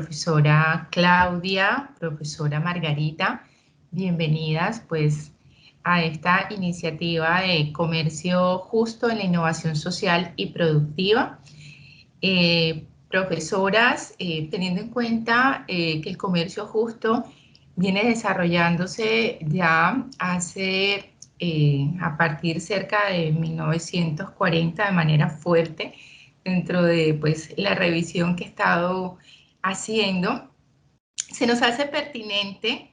profesora Claudia, profesora Margarita. Bienvenidas pues a esta iniciativa de comercio justo en la innovación social y productiva. Profesoras, teniendo en cuenta que el comercio justo viene desarrollándose ya hace, a partir cerca de 1940 de manera fuerte, dentro de pues, la revisión que he estado haciendo, se nos hace pertinente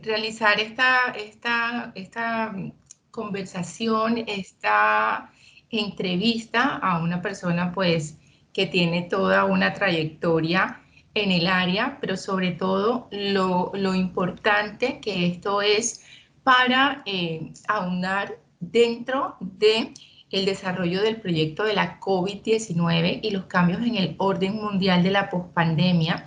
realizar esta conversación, esta entrevista a una persona pues que tiene toda una trayectoria en el área, pero sobre todo lo importante que esto es para aunar dentro de el desarrollo del proyecto de la COVID-19 y los cambios en el orden mundial de la pospandemia,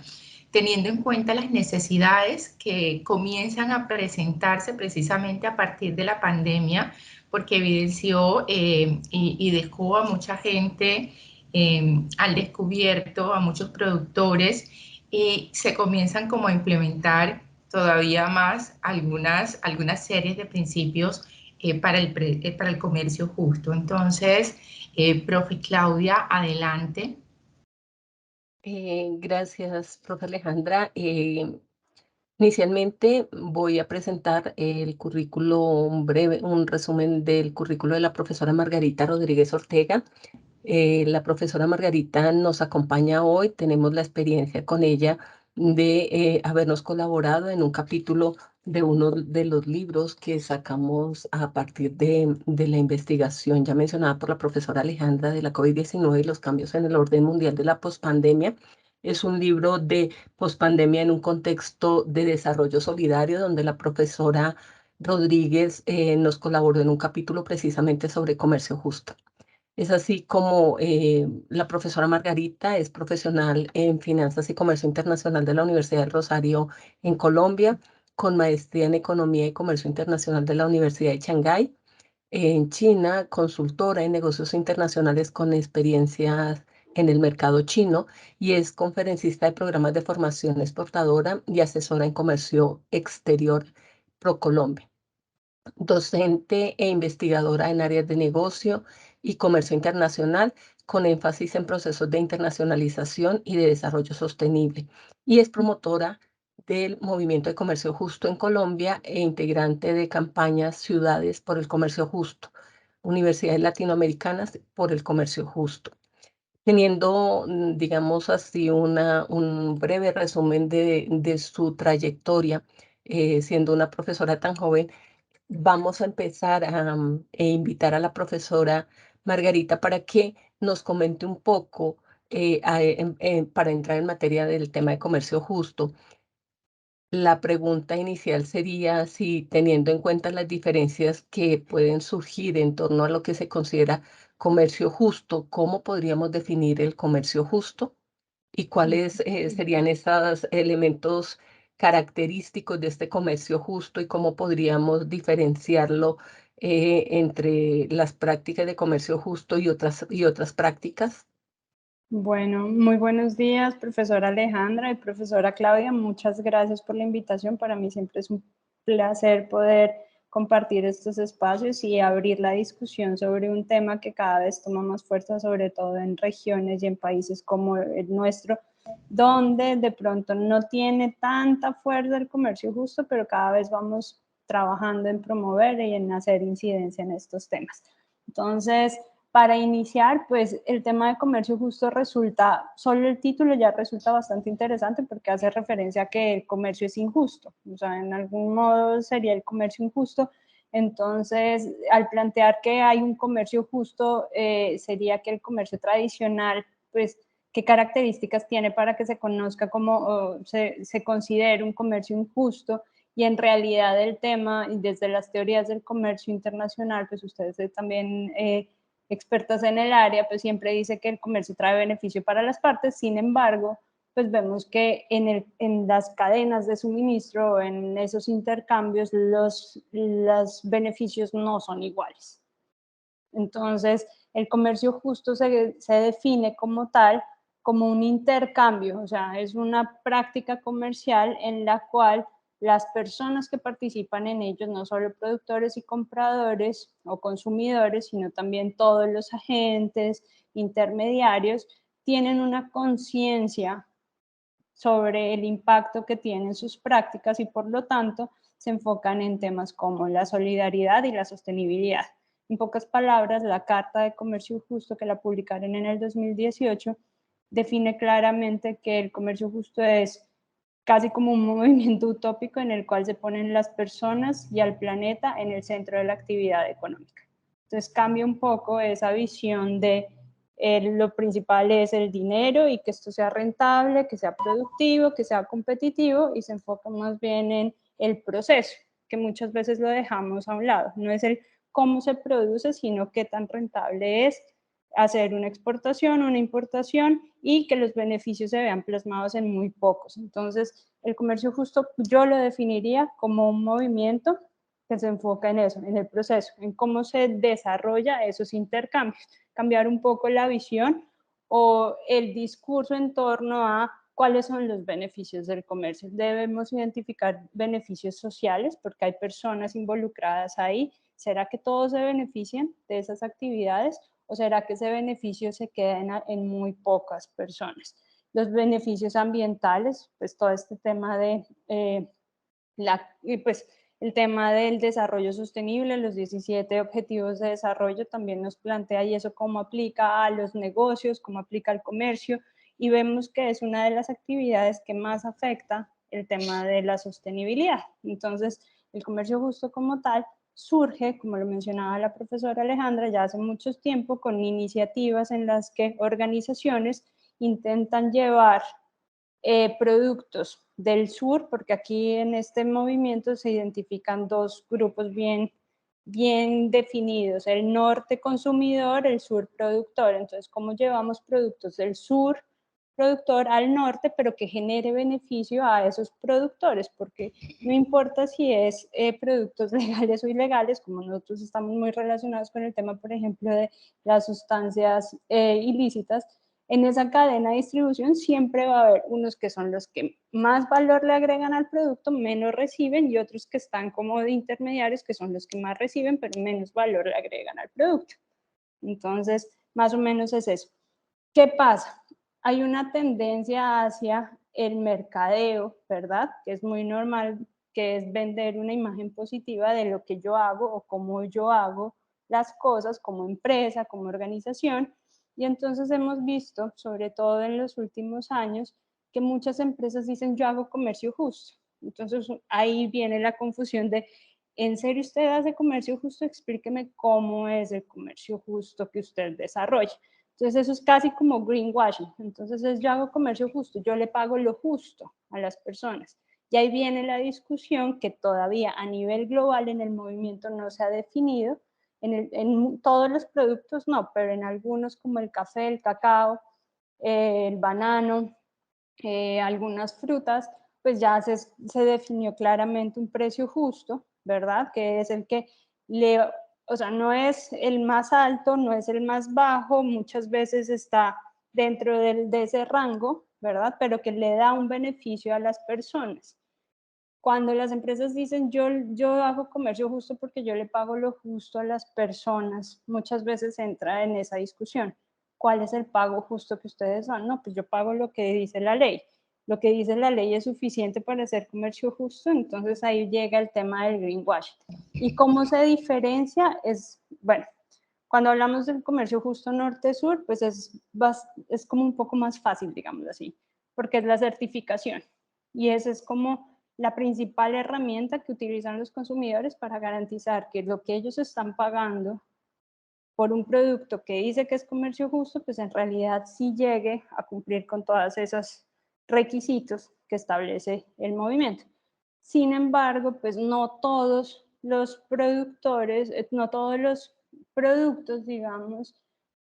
teniendo en cuenta las necesidades que comienzan a presentarse precisamente a partir de la pandemia, porque evidenció y dejó a mucha gente al descubierto, a muchos productores, y se comienzan como a implementar todavía más algunas series de principios para el comercio justo. Entonces, profe Claudia, adelante. Gracias, profe Alejandra. Inicialmente voy a presentar el currículo, un breve, un resumen del currículo de la profesora Margarita Rodríguez Ortega. La profesora Margarita nos acompaña hoy, tenemos la experiencia con ella de habernos colaborado en un capítulo de uno de los libros que sacamos a partir de la investigación ya mencionada por la profesora Alejandra de la COVID-19 y los cambios en el orden mundial de la pospandemia. Es un libro de pospandemia en un contexto de desarrollo solidario donde la profesora Rodríguez nos colaboró en un capítulo precisamente sobre comercio justo. Es así como la profesora Margarita es profesional en Finanzas y Comercio Internacional de la Universidad del Rosario en Colombia, con maestría en Economía y Comercio Internacional de la Universidad de Shanghái. En China, consultora en negocios internacionales con experiencias en el mercado chino y es conferencista de programas de formación exportadora y asesora en comercio exterior ProColombia, docente e investigadora en áreas de negocio y comercio internacional, con énfasis en procesos de internacionalización y de desarrollo sostenible. Y es promotora del Movimiento de Comercio Justo en Colombia e integrante de campañas Ciudades por el Comercio Justo, Universidades Latinoamericanas por el Comercio Justo. Teniendo, digamos así, un breve resumen de su trayectoria, siendo una profesora tan joven, vamos a empezar a invitar a la profesora Margarita para que nos comente un poco, para entrar en materia del tema de comercio justo. La pregunta inicial sería si, teniendo en cuenta las diferencias que pueden surgir en torno a lo que se considera comercio justo, ¿cómo podríamos definir el comercio justo? ¿Y cuáles serían esos elementos característicos de este comercio justo y cómo podríamos diferenciarlo entre las prácticas de comercio justo y otras prácticas? Bueno, muy buenos días, profesora Alejandra y profesora Claudia. Muchas gracias por la invitación. Para mí siempre es un placer poder compartir estos espacios y abrir la discusión sobre un tema que cada vez toma más fuerza, sobre todo en regiones y en países como el nuestro, donde de pronto no tiene tanta fuerza el comercio justo, pero cada vez vamos trabajando en promover y en hacer incidencia en estos temas. Entonces, para iniciar, pues el tema de comercio justo resulta, solo el título ya resulta bastante interesante porque hace referencia a que el comercio es injusto, o sea, en algún modo sería el comercio injusto. Entonces, al plantear que hay un comercio justo, sería que el comercio tradicional, pues, ¿qué características tiene para que se conozca como, se considere un comercio injusto? Y en realidad el tema, y desde las teorías del comercio internacional, pues ustedes también expertas en el área, pues siempre dice que el comercio trae beneficio para las partes. Sin embargo, pues vemos que en las cadenas de suministro, en esos intercambios, los beneficios no son iguales. Entonces, el comercio justo se define como tal como un intercambio, o sea, es una práctica comercial en la cual las personas que participan en ellos, no solo productores y compradores o consumidores, sino también todos los agentes, intermediarios, tienen una conciencia sobre el impacto que tienen sus prácticas y por lo tanto se enfocan en temas como la solidaridad y la sostenibilidad. En pocas palabras, la Carta de Comercio Justo, que la publicaron en el 2018, define claramente que el comercio justo es casi como un movimiento utópico en el cual se ponen las personas y al planeta en el centro de la actividad económica. Entonces cambia un poco esa visión de lo principal es el dinero y que esto sea rentable, que sea productivo, que sea competitivo y se enfoca más bien en el proceso, que muchas veces lo dejamos a un lado. No es el cómo se produce, sino qué tan rentable es hacer una exportación, una importación y que los beneficios se vean plasmados en muy pocos. Entonces, el comercio justo yo lo definiría como un movimiento que se enfoca en eso, en el proceso, en cómo se desarrolla esos intercambios, cambiar un poco la visión o el discurso en torno a cuáles son los beneficios del comercio. Debemos identificar beneficios sociales porque hay personas involucradas ahí. ¿Será que todos se benefician de esas actividades o será que ese beneficio se queda en muy pocas personas? Los beneficios ambientales, pues todo este tema de el tema del desarrollo sostenible, los 17 objetivos de desarrollo también nos plantea y eso cómo aplica a los negocios, cómo aplica al comercio y vemos que es una de las actividades que más afecta el tema de la sostenibilidad. Entonces, el comercio justo como tal surge, como lo mencionaba la profesora Alejandra, ya hace mucho tiempo con iniciativas en las que organizaciones intentan llevar productos del sur, porque aquí en este movimiento se identifican dos grupos bien definidos, el norte consumidor, el sur productor. Entonces, ¿cómo llevamos productos del sur productor al norte, pero que genere beneficio a esos productores? Porque no importa si es productos legales o ilegales, como nosotros estamos muy relacionados con el tema, por ejemplo, de las sustancias ilícitas, en esa cadena de distribución siempre va a haber unos que son los que más valor le agregan al producto, menos reciben, y otros que están como de intermediarios, que son los que más reciben, pero menos valor le agregan al producto. Entonces, más o menos es eso. ¿Qué pasa? Hay una tendencia hacia el mercadeo, ¿verdad? Que es muy normal, que es vender una imagen positiva de lo que yo hago o cómo yo hago las cosas como empresa, como organización. Y entonces hemos visto, sobre todo en los últimos años, que muchas empresas dicen yo hago comercio justo. Entonces ahí viene la confusión de, ¿en serio usted hace comercio justo? Explíqueme cómo es el comercio justo que usted desarrolla. Entonces eso es casi como greenwashing. Entonces es yo hago comercio justo, yo le pago lo justo a las personas. Y ahí viene la discusión que todavía a nivel global en el movimiento no se ha definido. En todos los productos no, pero en algunos como el café, el cacao, el banano, algunas frutas, pues ya se definió claramente un precio justo, ¿verdad? Que es el que o sea, no es el más alto, no es el más bajo, muchas veces está dentro de ese rango, ¿verdad? Pero que le da un beneficio a las personas. Cuando las empresas dicen yo hago comercio justo porque yo le pago lo justo a las personas, muchas veces entra en esa discusión. ¿Cuál es el pago justo que ustedes dan? No, pues yo pago lo que dice la ley. Lo que dice la ley es suficiente para hacer comercio justo, entonces ahí llega el tema del greenwashing. ¿Y cómo se diferencia? Bueno, cuando hablamos del comercio justo norte-sur, pues es como un poco más fácil, digamos así, porque es la certificación. Y esa es como la principal herramienta que utilizan los consumidores para garantizar que lo que ellos están pagando por un producto que dice que es comercio justo, pues en realidad sí llegue a cumplir con todos esos requisitos que establece el movimiento. Sin embargo, pues no todos los productores, no todos los productos, digamos,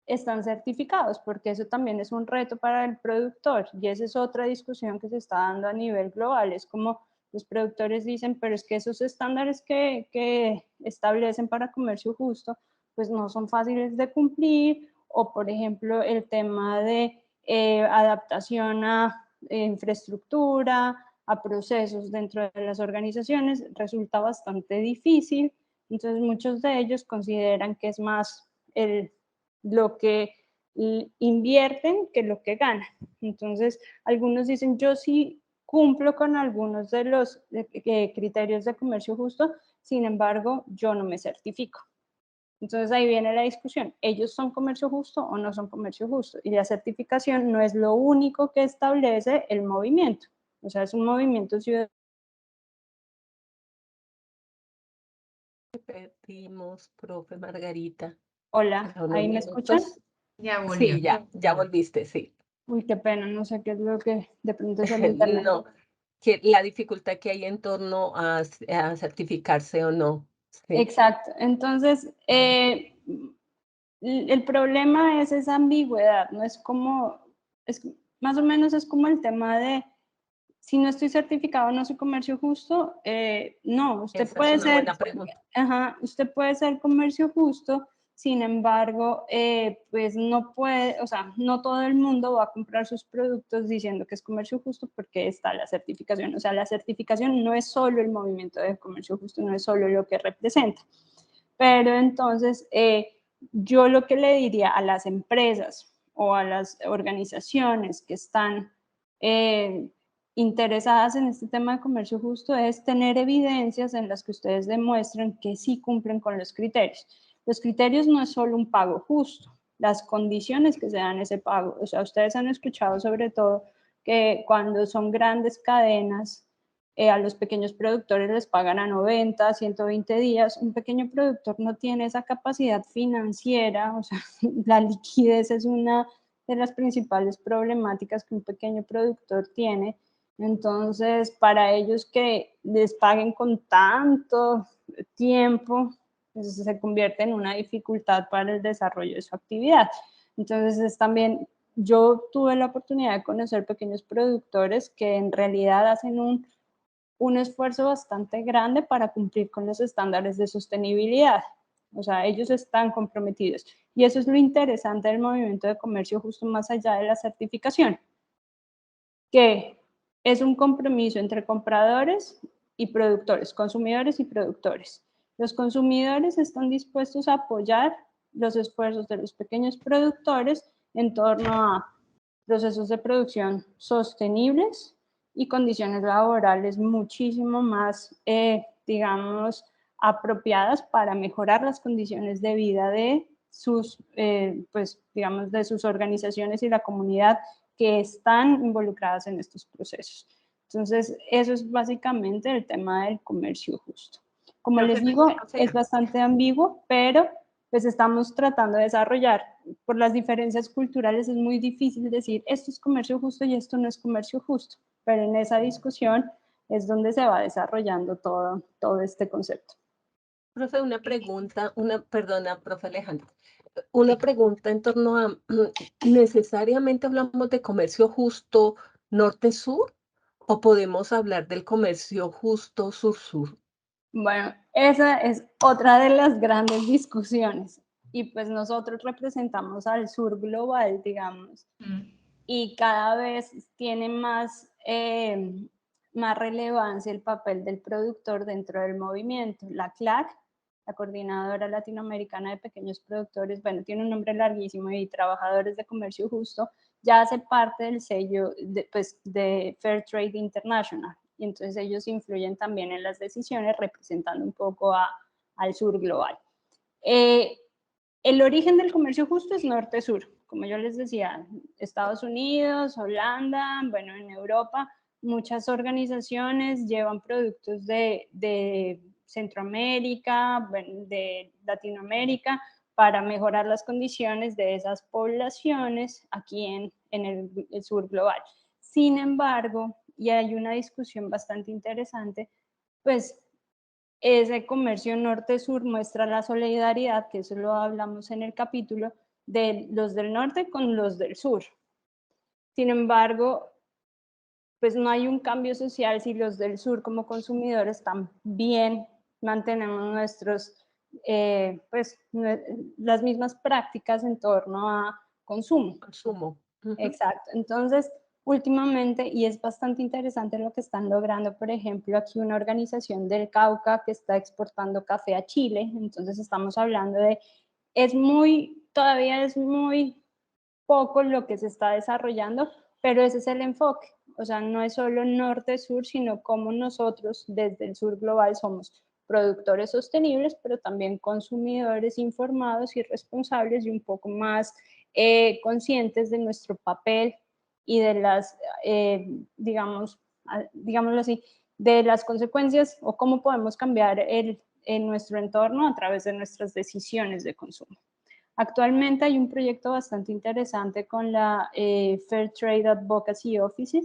están certificados, porque eso también es un reto para el productor y esa es otra discusión que se está dando a nivel global. Es como los productores dicen, pero es que esos estándares que establecen para comercio justo, pues no son fáciles de cumplir, o por ejemplo el tema de adaptación a infraestructura, a procesos dentro de las organizaciones, resulta bastante difícil. Entonces muchos de ellos consideran que es más lo que invierten que lo que ganan. Entonces algunos dicen, yo sí cumplo con algunos de los criterios de comercio justo, sin embargo, yo no me certifico. Entonces ahí viene la discusión, ¿ellos son comercio justo o no son comercio justo? Y la certificación no es lo único que establece el movimiento, o sea, es un movimiento ciudadano. Perdimos, profe Margarita. Hola, Unos ¿ahí me escuchan? minutos. Ya volvió. Sí, ya volviste, sí. Uy, qué pena, no sé qué es lo que de pronto es el internet. No, que la dificultad que hay en torno a certificarse o no. Sí, Exacto, entonces el problema es esa ambigüedad, no es como, es, más o menos es como el tema de si no estoy certificado no soy comercio justo, no, usted esa es puede una ser, buena pregunta. usted puede ser comercio justo, sin embargo, pues no puede, o sea, no todo el mundo va a comprar sus productos diciendo que es comercio justo porque está la certificación. O sea, la certificación no es solo el movimiento de comercio justo, no es solo lo que representa. Pero entonces, yo lo que le diría a las empresas o a las organizaciones que están interesadas en este tema de comercio justo es tener evidencias en las que ustedes demuestren que sí cumplen con los criterios. Los criterios no es solo un pago justo, las condiciones que se dan ese pago. O sea, ustedes han escuchado sobre todo que cuando son grandes cadenas, a los pequeños productores les pagan a 90, 120 días. Un pequeño productor no tiene esa capacidad financiera, o sea, la liquidez es una de las principales problemáticas que un pequeño productor tiene. Entonces, para ellos que les paguen con tanto tiempo, pues se convierte en una dificultad para el desarrollo de su actividad. Entonces, es también, yo tuve la oportunidad de conocer pequeños productores que en realidad hacen un esfuerzo bastante grande para cumplir con los estándares de sostenibilidad. O sea, ellos están comprometidos. Y eso es lo interesante del movimiento de comercio justo más allá de la certificación, que es un compromiso entre compradores y productores, consumidores y productores. Los consumidores están dispuestos a apoyar los esfuerzos de los pequeños productores en torno a procesos de producción sostenibles y condiciones laborales muchísimo más, digamos, apropiadas para mejorar las condiciones de vida de sus, pues, digamos, de sus organizaciones y la comunidad que están involucradas en estos procesos. Entonces, eso es básicamente el tema del comercio justo. Como les digo, es bastante ambiguo, pero pues estamos tratando de desarrollar. Por las diferencias culturales es muy difícil decir esto es comercio justo y esto no es comercio justo, pero en esa discusión es donde se va desarrollando todo este concepto. Profe, una pregunta, perdona, profe Alejandro, una pregunta en torno a, ¿necesariamente hablamos de comercio justo norte-sur o podemos hablar del comercio justo sur-sur? Bueno, esa es otra de las grandes discusiones. Y pues nosotros representamos al sur global, digamos, y cada vez tiene más relevancia el papel del productor dentro del movimiento. La CLAC, la Coordinadora Latinoamericana de Pequeños Productores, bueno, tiene un nombre larguísimo, y Trabajadores de Comercio Justo, ya hace parte del sello de Fair Trade International. Y entonces ellos influyen también en las decisiones representando un poco al sur global. El origen del comercio justo es norte-sur, como yo les decía, Estados Unidos, Holanda, bueno, en Europa, muchas organizaciones llevan productos de Centroamérica, de Latinoamérica, para mejorar las condiciones de esas poblaciones aquí en el sur global. Sin embargo, y hay una discusión bastante interesante, pues ese comercio norte-sur muestra la solidaridad, que eso lo hablamos en el capítulo, de los del norte con los del sur. Sin embargo, pues no hay un cambio social si los del sur como consumidores también mantenemos pues las mismas prácticas en torno a consumo. Consumo. Exacto. Entonces, últimamente, y es bastante interesante lo que están logrando, por ejemplo, aquí una organización del Cauca que está exportando café a Chile. Entonces, estamos hablando de, todavía es muy poco lo que se está desarrollando, pero ese es el enfoque. O sea, no es solo norte-sur, sino como nosotros desde el sur global somos productores sostenibles, pero también consumidores informados y responsables y un poco más conscientes de nuestro papel y de las, digámoslo así, de las consecuencias o cómo podemos cambiar en nuestro entorno a través de nuestras decisiones de consumo. Actualmente hay un proyecto bastante interesante con la Fair Trade Advocacy Office,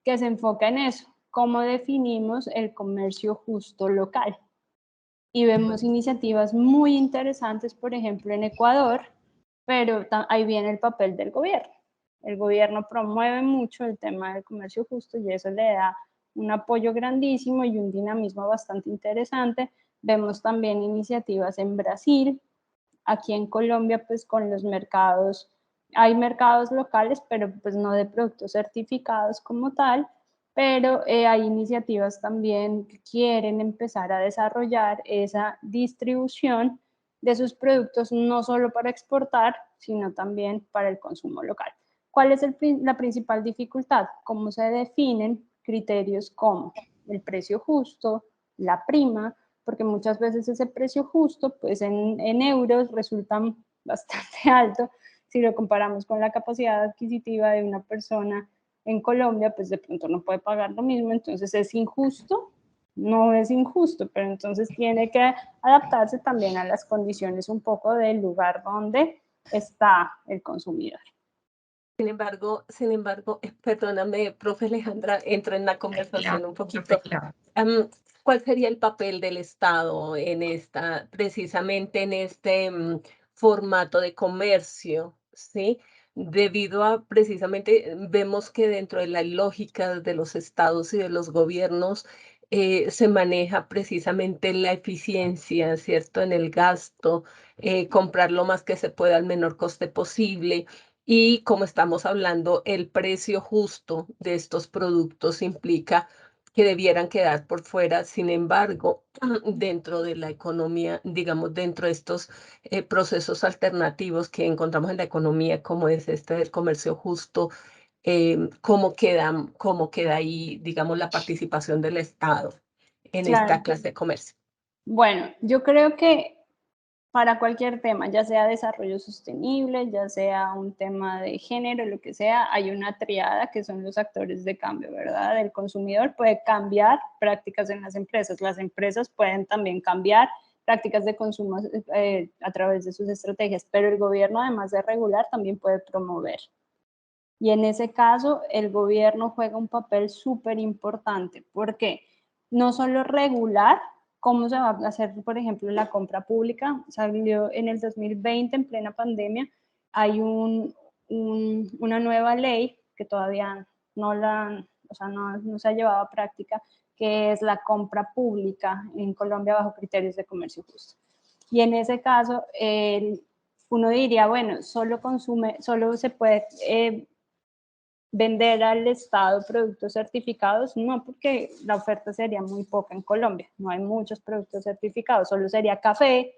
que se enfoca en eso, cómo definimos el comercio justo local. Y vemos iniciativas muy interesantes, por ejemplo, en Ecuador, pero ahí viene el papel del gobierno. El gobierno promueve mucho el tema del comercio justo y eso le da un apoyo grandísimo y un dinamismo bastante interesante. Vemos también iniciativas en Brasil. Aquí en Colombia, pues con los mercados, hay mercados locales, pero pues no de productos certificados como tal, pero hay iniciativas también que quieren empezar a desarrollar esa distribución de sus productos, no solo para exportar, sino también para el consumo local. ¿Cuál es la principal dificultad? ¿Cómo se definen criterios como el precio justo, la prima? Porque muchas veces ese precio justo, pues en euros resulta bastante alto. Si lo comparamos con la capacidad adquisitiva de una persona en Colombia, pues de pronto no puede pagar lo mismo, entonces es injusto. No es injusto, pero entonces tiene que adaptarse también a las condiciones un poco del lugar donde está el consumidor. Sin embargo, perdóname, profe Alejandra, entro en la conversación un poquito. ¿Cuál sería el papel del Estado en precisamente en este formato de comercio? ¿Sí? Debido a precisamente, vemos que dentro de las lógicas de los estados y de los gobiernos se maneja precisamente la eficiencia, ¿cierto? En el gasto, comprar lo más que se pueda al menor coste posible. Y como estamos hablando, el precio justo de estos productos implica que debieran quedar por fuera. Sin embargo, dentro de la economía, digamos, dentro de estos procesos alternativos que encontramos en la economía, como es este del comercio justo, cómo queda ahí, digamos, la participación del Estado en esta Claro. clase de comercio? Bueno, yo creo que para cualquier tema, ya sea desarrollo sostenible, ya sea un tema de género, lo que sea, hay una triada que son los actores de cambio, ¿verdad? El consumidor puede cambiar prácticas en las empresas pueden también cambiar prácticas de consumo a través de sus estrategias, pero el gobierno, además de regular, también puede promover. Y en ese caso, el gobierno juega un papel súper importante, porque no solo regular cómo se va a hacer, por ejemplo, la compra pública. Salió en el 2020, en plena pandemia, hay una nueva ley que todavía no se ha llevado a práctica, que es la compra pública en Colombia bajo criterios de comercio justo. Y en ese caso, uno diría, bueno, solo se puede vender al Estado productos certificados, no, porque la oferta sería muy poca en Colombia, no hay muchos productos certificados, solo sería café.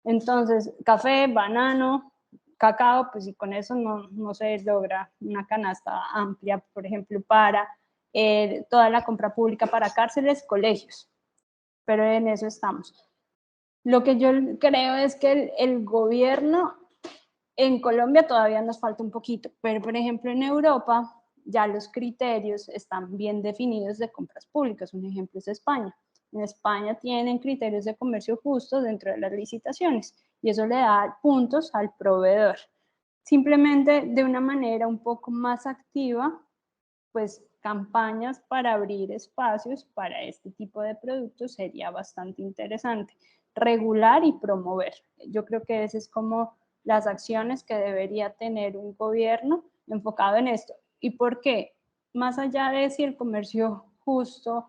Entonces, café, banano, cacao, pues y con eso no se logra una canasta amplia, por ejemplo, para toda la compra pública para cárceles, colegios, pero en eso estamos. Lo que yo creo es que el gobierno en Colombia todavía nos falta un poquito, pero por ejemplo en Europa ya los criterios están bien definidos de compras públicas. Un ejemplo es España. En España tienen criterios de comercio justo dentro de las licitaciones y eso le da puntos al proveedor. Simplemente de una manera un poco más activa, pues campañas para abrir espacios para este tipo de productos sería bastante interesante. Regular y promover. Yo creo que ese es como las acciones que debería tener un gobierno enfocado en esto. ¿Y por qué? Más allá de si el comercio justo,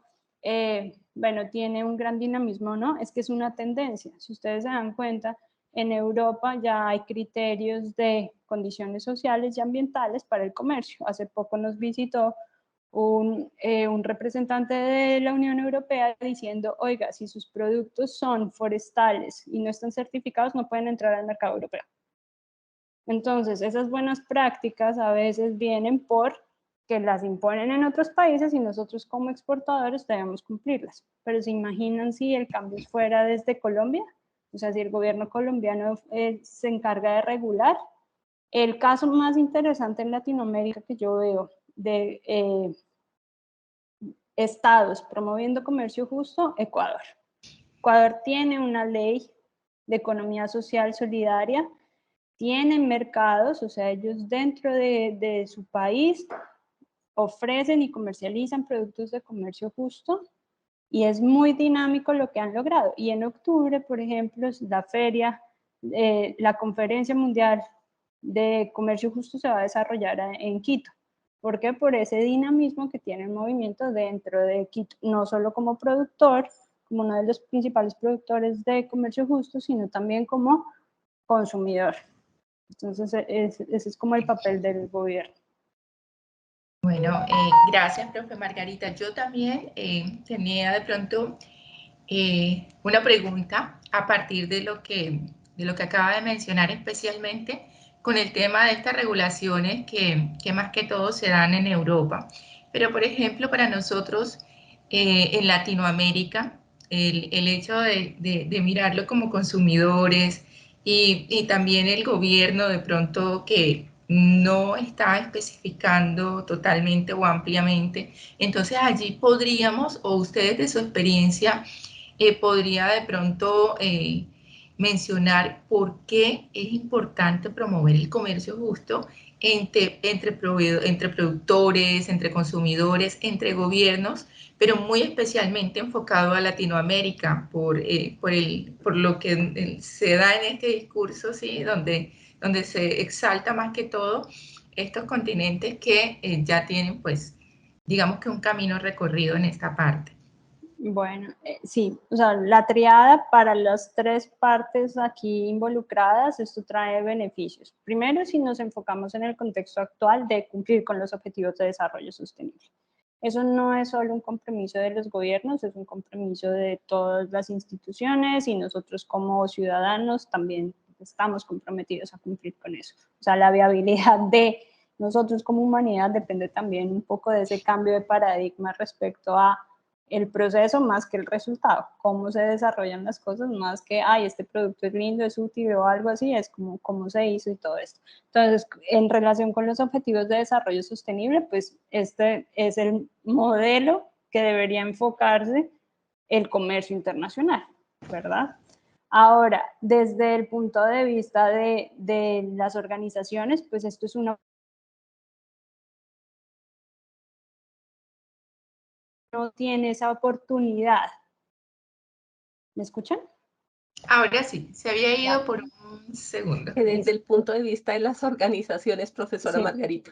bueno, tiene un gran dinamismo, ¿no? Es que es una tendencia. Si ustedes se dan cuenta, en Europa ya hay criterios de condiciones sociales y ambientales para el comercio. Hace poco nos visitó un representante de la Unión Europea diciendo, oiga, si sus productos son forestales y no están certificados, no pueden entrar al mercado europeo. Entonces, esas buenas prácticas a veces vienen por que las imponen en otros países y nosotros como exportadores debemos cumplirlas. Pero ¿se imaginan si el cambio fuera desde Colombia? O sea, si el gobierno colombiano se encarga de regular. El caso más interesante en Latinoamérica que yo veo de estados promoviendo comercio justo, Ecuador. Ecuador tiene una ley de economía social solidaria, tienen mercados, o sea, ellos dentro de su país ofrecen y comercializan productos de comercio justo y es muy dinámico lo que han logrado. Y en octubre, por ejemplo, la feria, la Conferencia Mundial de Comercio Justo se va a desarrollar en Quito. ¿Por qué? Por ese dinamismo que tiene el movimiento dentro de Quito, no solo como productor, como uno de los principales productores de comercio justo, sino también como consumidor. Entonces, ese es como el papel del gobierno. Bueno, gracias, profe Margarita. Yo también tenía de pronto una pregunta a partir de lo que acaba de mencionar, especialmente con el tema de estas regulaciones que más que todo se dan en Europa. Pero, por ejemplo, para nosotros en Latinoamérica, el hecho de mirarlo como consumidores y también el gobierno de pronto que no está especificando totalmente o ampliamente, entonces allí podríamos, o ustedes de su experiencia, podría de pronto mencionar por qué es importante promover el comercio justo entre productores, entre consumidores, entre gobiernos, pero muy especialmente enfocado a Latinoamérica por lo que se da en este discurso, ¿sí? donde se exalta más que todo estos continentes que ya tienen, pues, digamos que un camino recorrido en esta parte. Bueno, sí, o sea, la triada para las tres partes aquí involucradas, esto trae beneficios. Primero, si nos enfocamos en el contexto actual de cumplir con los objetivos de desarrollo sostenible. Eso no es solo un compromiso de los gobiernos, es un compromiso de todas las instituciones y nosotros como ciudadanos también estamos comprometidos a cumplir con eso. O sea, la viabilidad de nosotros como humanidad depende también un poco de ese cambio de paradigma respecto a el proceso más que el resultado, cómo se desarrollan las cosas más que, ay, este producto es lindo, es útil o algo así, es como cómo se hizo y todo esto. Entonces, en relación con los objetivos de desarrollo sostenible, pues este es el modelo que debería enfocarse el comercio internacional, ¿verdad? Ahora, desde el punto de vista de las organizaciones, pues esto es una no tiene esa oportunidad. ¿Me escuchan? Ahora sí, se había ido por un segundo. Desde el punto de vista de las organizaciones, profesora Sí. Margarita.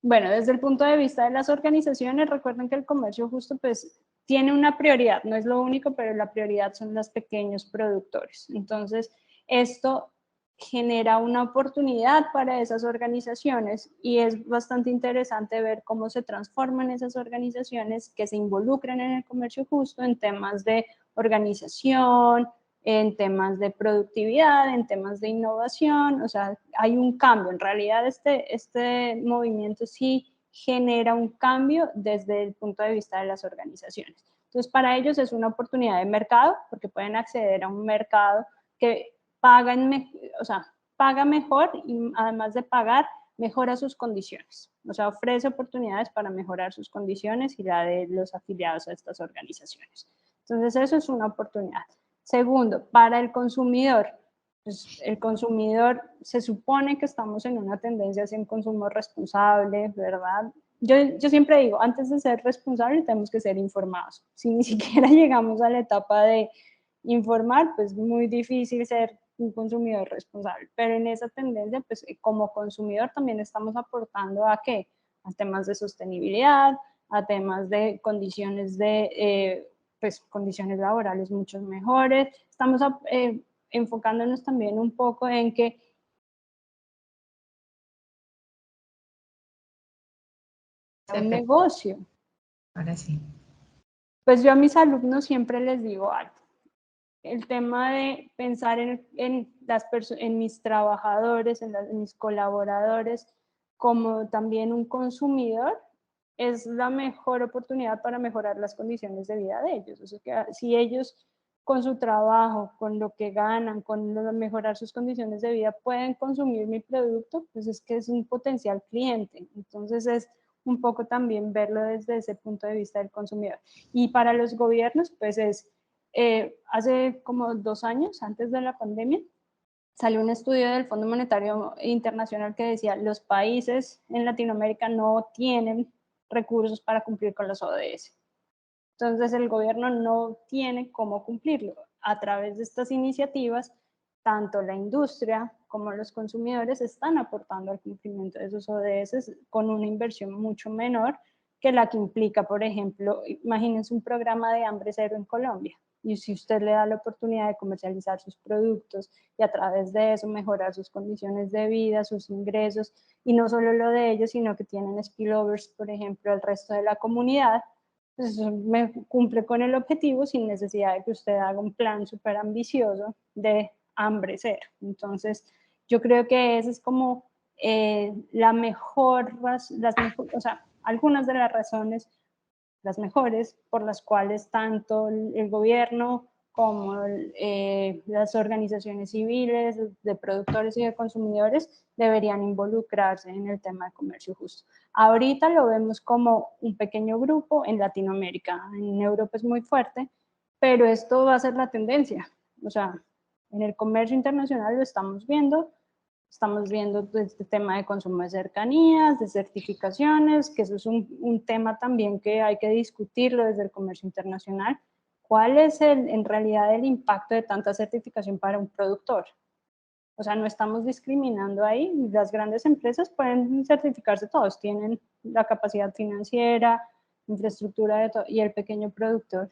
Bueno, desde el punto de vista de las organizaciones, recuerden que el comercio justo pues tiene una prioridad, no es lo único, pero la prioridad son los pequeños productores. Entonces, esto genera una oportunidad para esas organizaciones y es bastante interesante ver cómo se transforman esas organizaciones que se involucran en el comercio justo en temas de organización, en temas de productividad, en temas de innovación, o sea, hay un cambio. En realidad este movimiento sí genera un cambio desde el punto de vista de las organizaciones. Entonces, para ellos es una oportunidad de mercado, porque pueden acceder a un mercado que paga mejor y además de pagar, mejora sus condiciones. O sea, ofrece oportunidades para mejorar sus condiciones y la de los afiliados a estas organizaciones. Entonces, eso es una oportunidad. Segundo, para el consumidor, pues el consumidor se supone que estamos en una tendencia hacia un consumo responsable, ¿verdad? Yo siempre digo, antes de ser responsable tenemos que ser informados. Si ni siquiera llegamos a la etapa de informar, pues muy difícil ser un consumidor responsable. Pero en esa tendencia, pues como consumidor también estamos aportando ¿a qué? A temas de sostenibilidad, a temas de condiciones de... pues condiciones laborales mucho mejores. Estamos enfocándonos también un poco en que un negocio. Ahora sí. Pues yo a mis alumnos siempre les digo algo. El tema de pensar en mis trabajadores, en mis colaboradores, como también un consumidor, es la mejor oportunidad para mejorar las condiciones de vida de ellos. O sea, que si ellos con su trabajo, con lo que ganan, con mejorar sus condiciones de vida, pueden consumir mi producto, pues es que es un potencial cliente. Entonces es un poco también verlo desde ese punto de vista del consumidor. Y para los gobiernos, pues es, hace como 2 años, antes de la pandemia, salió un estudio del Fondo Monetario Internacional que decía los países en Latinoamérica no tienen recursos para cumplir con los ODS. Entonces el gobierno no tiene cómo cumplirlo. A través de estas iniciativas, tanto la industria como los consumidores están aportando al cumplimiento de esos ODS con una inversión mucho menor que la que implica, por ejemplo, imagínense un programa de hambre cero en Colombia. Y si usted le da la oportunidad de comercializar sus productos y a través de eso mejorar sus condiciones de vida, sus ingresos, y no solo lo de ellos, sino que tienen spillovers, por ejemplo, el resto de la comunidad, pues eso me cumple con el objetivo sin necesidad de que usted haga un plan súper ambicioso de hambre cero. Entonces, yo creo que esa es como la mejor, o sea, algunas de las razones, las mejores, por las cuales tanto el gobierno como las organizaciones civiles de productores y de consumidores deberían involucrarse en el tema de comercio justo. Ahorita lo vemos como un pequeño grupo en Latinoamérica, en Europa es muy fuerte, pero esto va a ser la tendencia. O sea, en el comercio internacional lo estamos viendo este tema de consumo de cercanías, de certificaciones, que eso es un tema también que hay que discutirlo desde el comercio internacional. ¿Cuál es en realidad el impacto de tanta certificación para un productor? O sea, no estamos discriminando ahí. Las grandes empresas pueden certificarse todos, tienen la capacidad financiera, infraestructura de todo, y el pequeño productor.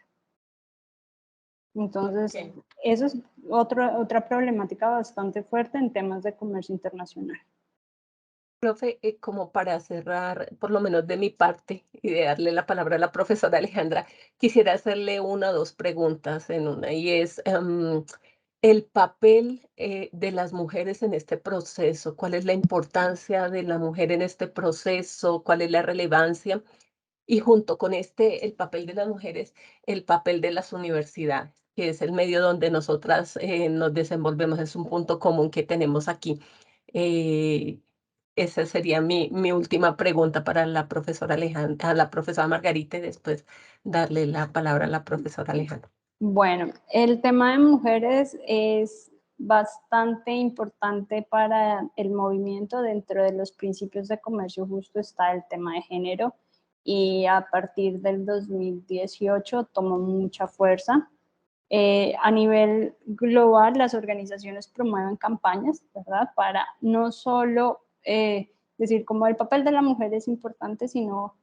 Entonces, okay, eso es otra problemática bastante fuerte en temas de comercio internacional. Profe, como para cerrar, por lo menos de mi parte, y de darle la palabra a la profesora Alejandra, quisiera hacerle una o dos preguntas en una, y es el papel de las mujeres en este proceso. ¿Cuál es la importancia de la mujer en este proceso? ¿Cuál es la relevancia? Y junto con el papel de las mujeres, el papel de las universidades, que es el medio donde nosotras nos desenvolvemos, es un punto común que tenemos aquí. Esa sería mi última pregunta para la profesora Alejandra, a la profesora Margarita, y después darle la palabra a la profesora Alejandra. Bueno, el tema de mujeres es bastante importante para el movimiento. Dentro de los principios de comercio justo está el tema de género, y a partir del 2018 tomó mucha fuerza. A nivel global, las organizaciones promueven campañas, ¿verdad? Para no solo decir como el papel de la mujer es importante, sino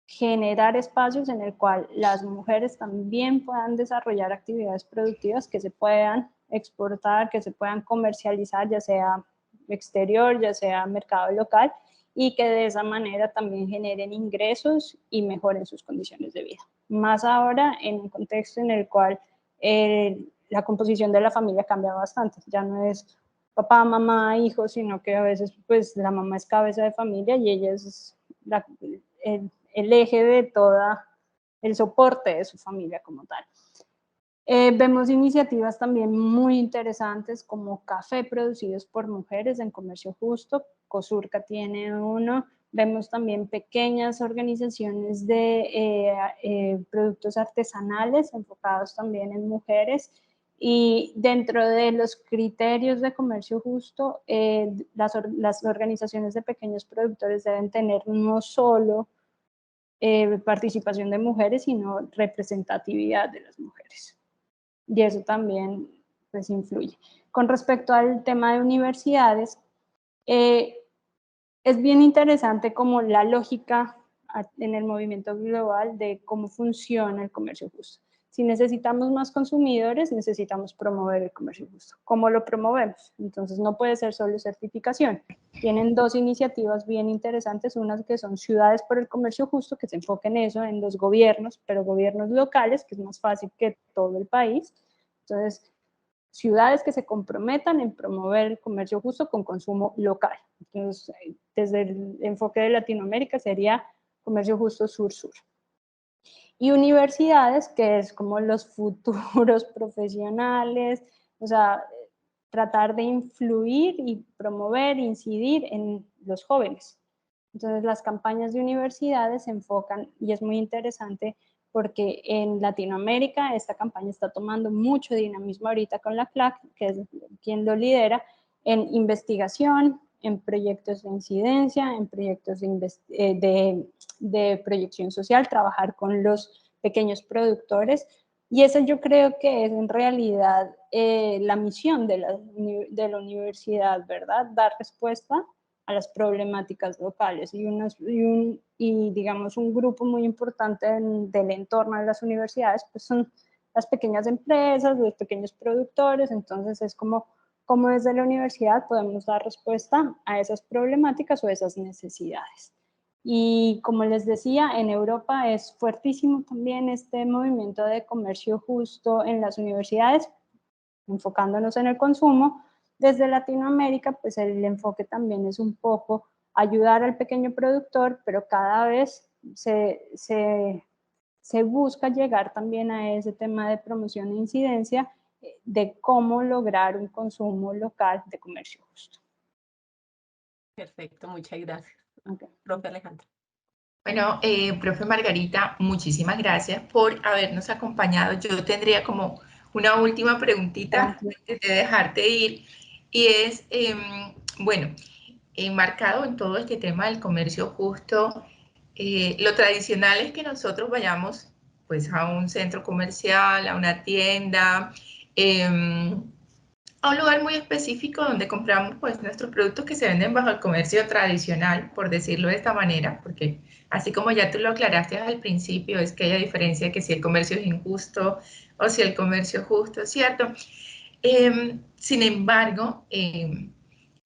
generar espacios en el cual las mujeres también puedan desarrollar actividades productivas que se puedan exportar, que se puedan comercializar, ya sea exterior, ya sea mercado local, y que de esa manera también generen ingresos y mejoren sus condiciones de vida. Más ahora en un contexto en el cual la composición de la familia cambia bastante. Ya no es papá, mamá, hijos, sino que a veces pues la mamá es cabeza de familia y ella es el eje de toda el soporte de su familia como tal. Vemos iniciativas también muy interesantes como café producidos por mujeres en comercio justo. Cosurca tiene uno. Vemos también pequeñas organizaciones de productos artesanales enfocados también en mujeres. Y dentro de los criterios de comercio justo, las organizaciones de pequeños productores deben tener no solo participación de mujeres, sino representatividad de las mujeres. Y eso también pues influye. Con respecto al tema de universidades, es bien interesante como la lógica en el movimiento global de cómo funciona el comercio justo. Si necesitamos más consumidores, necesitamos promover el comercio justo. ¿Cómo lo promovemos? Entonces no puede ser solo certificación. Tienen dos iniciativas bien interesantes, unas que son ciudades por el comercio justo, que se enfoquen en eso, en los gobiernos, pero gobiernos locales, que es más fácil que todo el país. Entonces, ciudades que se comprometan en promover el comercio justo con consumo local. Entonces, desde el enfoque de Latinoamérica sería comercio justo sur-sur. Y universidades, que es como los futuros profesionales, o sea, tratar de influir y promover, incidir en los jóvenes. Entonces, las campañas de universidades se enfocan, y es muy interesante, porque en Latinoamérica esta campaña está tomando mucho dinamismo ahorita con la CLAC, que es quien lo lidera, en investigación, en proyectos de incidencia, en proyectos de proyección social, trabajar con los pequeños productores. Y eso yo creo que es en realidad la misión de la universidad, ¿verdad? Dar respuesta a las problemáticas locales. Y digamos, un grupo muy importante del entorno de las universidades, pues son las pequeñas empresas, los pequeños productores. Entonces es como desde la universidad podemos dar respuesta a esas problemáticas o esas necesidades. Y como les decía, en Europa es fuertísimo también este movimiento de comercio justo en las universidades, enfocándonos en el consumo. Desde Latinoamérica, pues el enfoque también es un poco ayudar al pequeño productor, pero cada vez se busca llegar también a ese tema de promoción e incidencia de cómo lograr un consumo local de comercio justo. Perfecto, muchas gracias. Okay. Profe Alejandra. Bueno, profe Margarita, muchísimas gracias por habernos acompañado. Yo tendría como una última preguntita antes de dejarte ir, y es, bueno, enmarcado en todo este tema del comercio justo, lo tradicional es que nosotros vayamos pues a un centro comercial, a una tienda, a un lugar muy específico donde compramos pues nuestros productos que se venden bajo el comercio tradicional, por decirlo de esta manera, porque así como ya tú lo aclaraste al principio, es que hay diferencia que si el comercio es injusto o si el comercio es justo, ¿cierto? Sin embargo,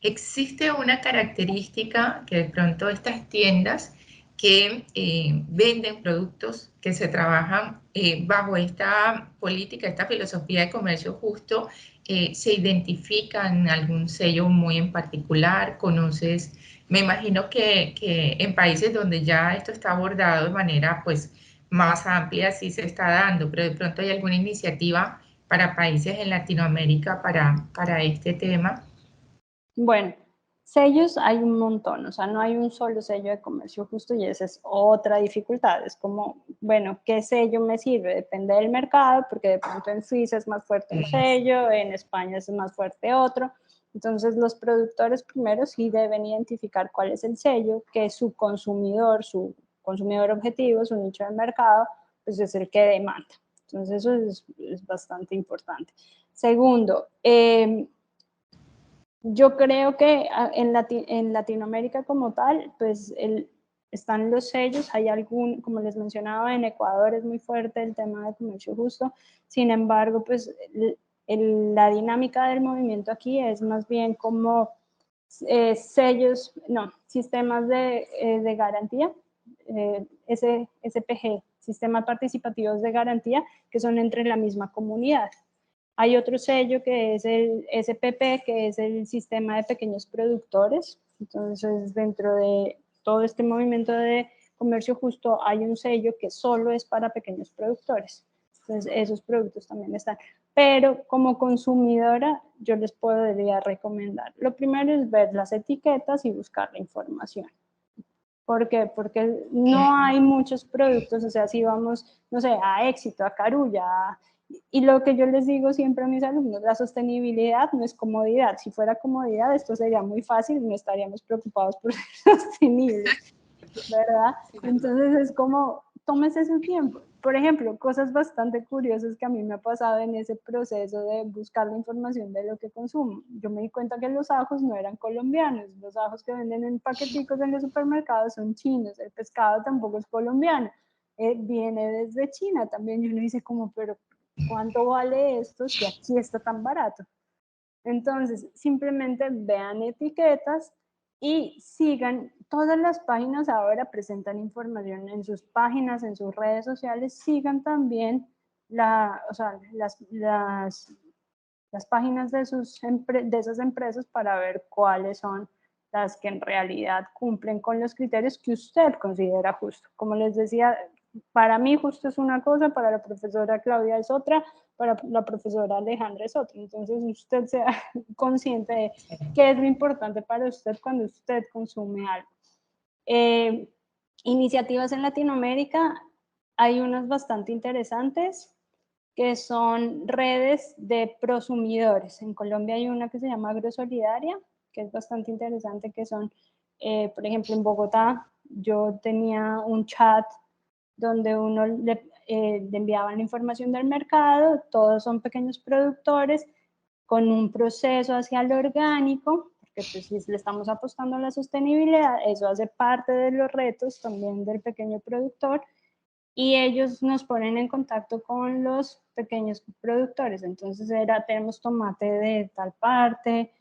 existe una característica que de pronto estas tiendas que venden productos que se trabajan bajo esta política, esta filosofía de comercio justo, se identifican algún sello muy en particular. Conoces, me imagino que en países donde ya esto está abordado de manera pues más amplia sí se está dando, pero de pronto hay alguna iniciativa para países en Latinoamérica para este tema. Bueno, sellos hay un montón, o sea, no hay un solo sello de comercio justo y esa es otra dificultad. Es como, bueno, ¿qué sello me sirve? Depende del mercado, porque de pronto en Suiza es más fuerte un sello, en España es más fuerte otro. Entonces, los productores primero sí deben identificar cuál es el sello que su consumidor objetivo, su nicho de mercado, pues es el que demanda. Entonces, eso es bastante importante. Segundo, yo creo que en Latinoamérica como tal, pues están los sellos, hay algún, como les mencionaba, en Ecuador es muy fuerte el tema de comercio justo. Sin embargo, pues la dinámica del movimiento aquí es más bien como sellos, no, sistemas de garantía, SPG, sistemas participativos de garantía, que son entre la misma comunidad. Hay otro sello que es el SPP, que es el sistema de pequeños productores. Entonces, dentro de todo este movimiento de comercio justo, hay un sello que solo es para pequeños productores. Entonces, esos productos también están. Pero como consumidora, yo les podría recomendar. Lo primero es ver las etiquetas y buscar la información. ¿Por qué? Porque no hay muchos productos, o sea, si vamos, no sé, a Éxito, a Carulla, y lo que yo les digo siempre a mis alumnos, la sostenibilidad no es comodidad. Si fuera comodidad, esto sería muy fácil, no estaríamos preocupados por ser sostenibles, ¿verdad? Entonces es como, tómese su tiempo. Por ejemplo, cosas bastante curiosas que a mí me ha pasado en ese proceso de buscar la información de lo que consumo. Yo me di cuenta que los ajos no eran colombianos, los ajos que venden en paqueticos en los supermercados son chinos, el pescado tampoco es colombiano. viene desde China también. Y uno dice como, pero ¿cuánto vale esto si aquí está tan barato? Entonces, simplemente vean etiquetas y sigan. Todas las páginas ahora presentan información en sus páginas, en sus redes sociales. Sigan también las páginas de esas empresas para ver cuáles son las que en realidad cumplen con los criterios que usted considera justo. Como les decía, para mí justo es una cosa, para la profesora Claudia es otra, para la profesora Alejandra es otra. Entonces usted sea consciente de qué es lo importante para usted cuando usted consume algo. Iniciativas en Latinoamérica, hay unas bastante interesantes que son redes de prosumidores. En Colombia hay una que se llama Agrosolidaria, que es bastante interesante, que son, por ejemplo, en Bogotá, yo tenía un chat donde uno le enviaban información del mercado, todos son pequeños productores, con un proceso hacia lo orgánico, porque pues si le estamos apostando a la sostenibilidad, eso hace parte de los retos también del pequeño productor, y ellos nos ponen en contacto con los pequeños productores. Entonces tenemos tomate de tal parte,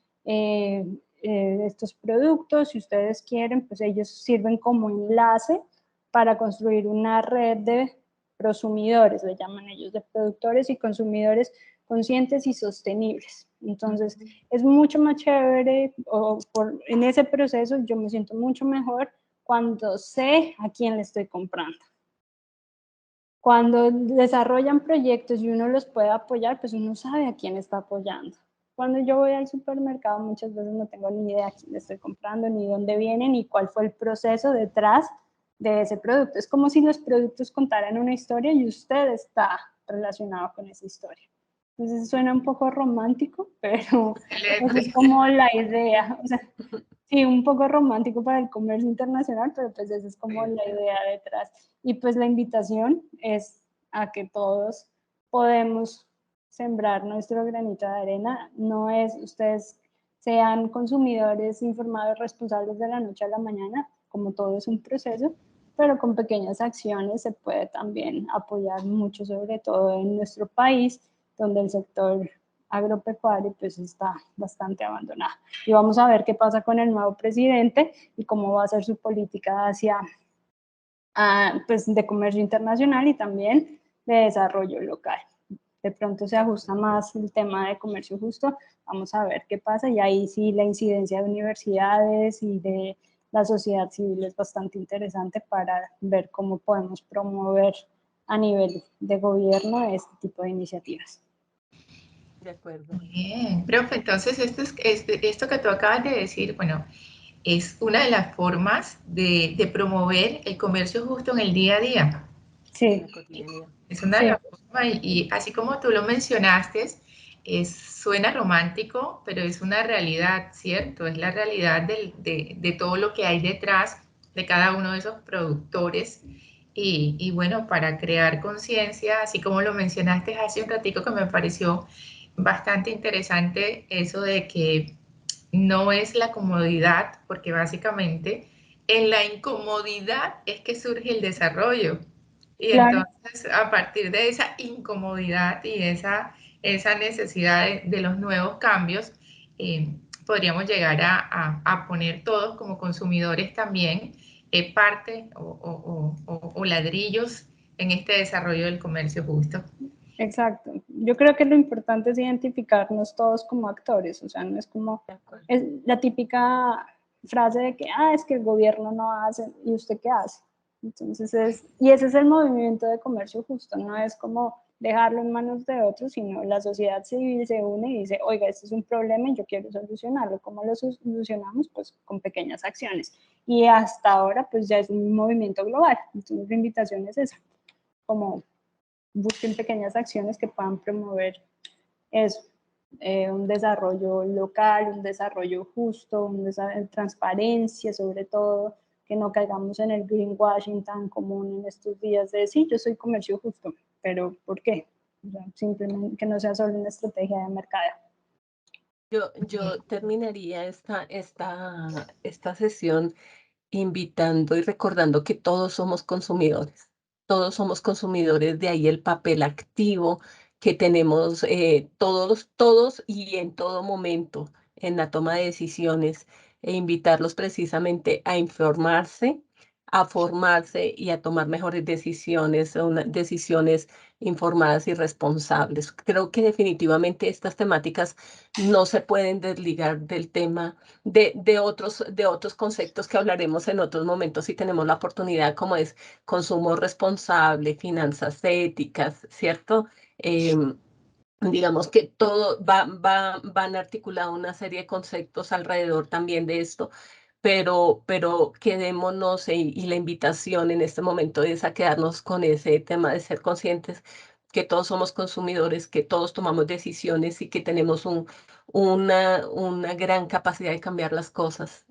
estos productos, si ustedes quieren, pues ellos sirven como enlace para construir una red de prosumidores, le llaman ellos, de productores y consumidores conscientes y sostenibles. Entonces, es mucho más chévere, en ese proceso yo me siento mucho mejor cuando sé a quién le estoy comprando. Cuando desarrollan proyectos y uno los puede apoyar, pues uno sabe a quién está apoyando. Cuando yo voy al supermercado muchas veces no tengo ni idea a quién le estoy comprando, ni dónde viene, ni cuál fue el proceso detrás de ese producto. Es como si los productos contaran una historia y usted está relacionado con esa historia. Entonces suena un poco romántico, pero esa es como la idea. O sea, sí, un poco romántico para el comercio internacional, pero pues esa es como la idea detrás. Y pues la invitación es a que todos podemos sembrar nuestro granito de arena. No es ustedes sean consumidores informados, responsables de la noche a la mañana, como todo es un proceso, pero con pequeñas acciones se puede también apoyar mucho, sobre todo en nuestro país, donde el sector agropecuario pues está bastante abandonado. Y vamos a ver qué pasa con el nuevo presidente y cómo va a ser su política hacia pues de comercio internacional y también de desarrollo local. De pronto se ajusta más el tema de comercio justo, vamos a ver qué pasa, y ahí sí la incidencia de universidades y de la sociedad civil es bastante interesante para ver cómo podemos promover a nivel de gobierno este tipo de iniciativas. De acuerdo. Muy bien, profe, entonces esto que tú acabas de decir, bueno, es una de las formas de promover el comercio justo en el día a día. Sí. Es una de las formas, y así como tú lo mencionaste, suena romántico, pero es una realidad, ¿cierto? Es la realidad de todo lo que hay detrás de cada uno de esos productores. Y bueno, para crear conciencia, así como lo mencionaste hace un ratico, que me pareció bastante interesante eso de que no es la comodidad, porque básicamente en la incomodidad es que surge el desarrollo. Y Claro. entonces, a partir de esa incomodidad y esa necesidad de los nuevos cambios, podríamos llegar a poner todos como consumidores también parte o ladrillos en este desarrollo del comercio justo. Exacto. Yo creo que lo importante es identificarnos todos como actores, o sea, no es como es la típica frase de que, es que el gobierno no hace, ¿y usted qué hace? Entonces y ese es el movimiento de comercio justo, no es como dejarlo en manos de otros, sino la sociedad civil se une y dice, oiga, este es un problema y yo quiero solucionarlo. ¿Cómo lo solucionamos? Pues con pequeñas acciones. Y hasta ahora, pues ya es un movimiento global. Entonces la invitación es esa, como busquen pequeñas acciones que puedan promover eso, un desarrollo local, un desarrollo justo, transparencia sobre todo, que no caigamos en el greenwashing tan común en estos días de sí, yo soy comercio justo, pero ¿por qué? O sea, simplemente que no sea solo una estrategia de mercado. Yo terminaría esta sesión invitando y recordando que todos somos consumidores. todos somos consumidores, de ahí el papel activo que tenemos todos y en todo momento en la toma de decisiones, e invitarlos precisamente a informarse, a formarse y a tomar mejores decisiones, decisiones informadas y responsables. Creo que definitivamente estas temáticas no se pueden desligar del tema de otros conceptos que hablaremos en otros momentos si tenemos la oportunidad, como es consumo responsable, finanzas éticas, ¿cierto? Digamos que todo van articulado una serie de conceptos alrededor también de esto, pero quedémonos y la invitación en este momento es a quedarnos con ese tema de ser conscientes que todos somos consumidores, que todos tomamos decisiones y que tenemos una gran capacidad de cambiar las cosas.